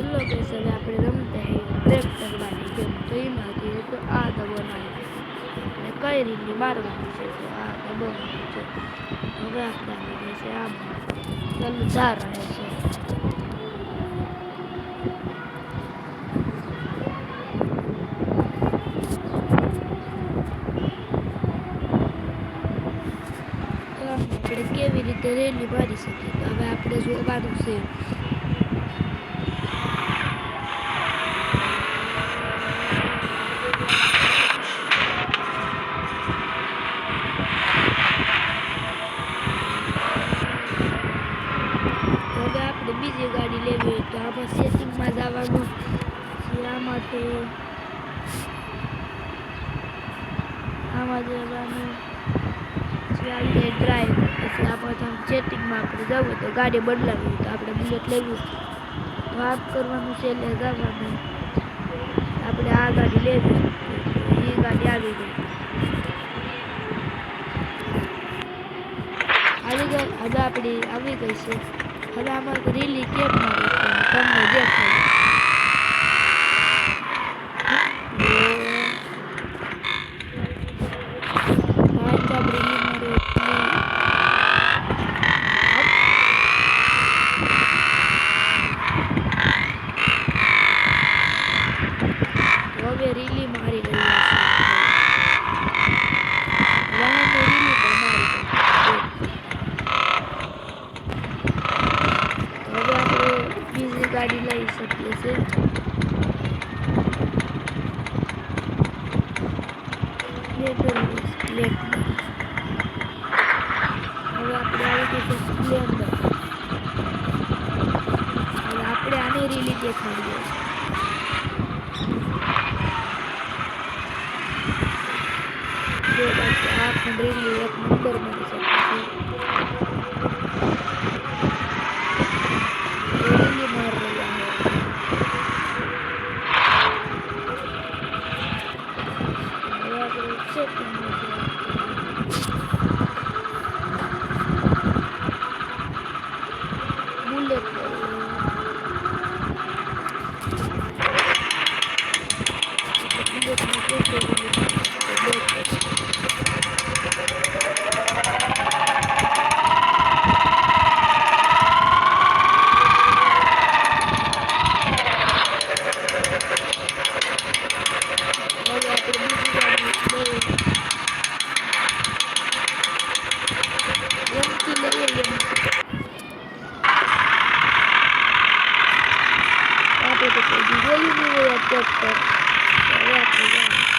Hello guys, હવે આપણે રમતા હે ટ્રેક્ટર વાળી ગેમ. તો એમાંથી તો આ દબાવવાનું અને કઈ રીતની મારવાની છે, તો આ દબાવવાનું છે. હવે આપણે આવી ગઈ છે આમાં ચાલુ જા રહે છે. આપણે કેવી રીતે રેલી મારી શકીએ, તો હવે આપણે જોવાનું છે. હવે આપણે બીજી ગાડી લેવી હોય તો આમાં સેટિંગમાં જવાનું છે. આમાં જવાનું ચાલે ડ્રાઈવ. પછી આમાં સેટિંગમાં આપણે જવું તો ગાડી બદલાવી તો આપણે બુલેટ લેવી તો આમ કરવાનું છે. એટલે જવાનું આપણે આ ગાડી લેવી તો એ ગાડી આવી ગઈ. હવે આપણી આવી ગઈ છે. હવે આમાં રીલી કેમ મારી તમને દેખાય. હવે રીલી મારી રહ્યા છે. રીલી પણ મારી હવે આપણે બીજી ગાડી લઈ શકીએ છીએ. હવે આપણે આવી ગઈ છે સ્પ્લેન્ડર. હવે આપણે આની રીલી દેખાડીએ. આ પણ રીલી એક નંબર મળી શકે છે. રીલી માર રહ્યા है. હવે આપણે ચેકિંગમાં બુલેટ આપણે તો કોઈ જોયું નહીં હોય ટ્રેક્ટર. હવે આપણે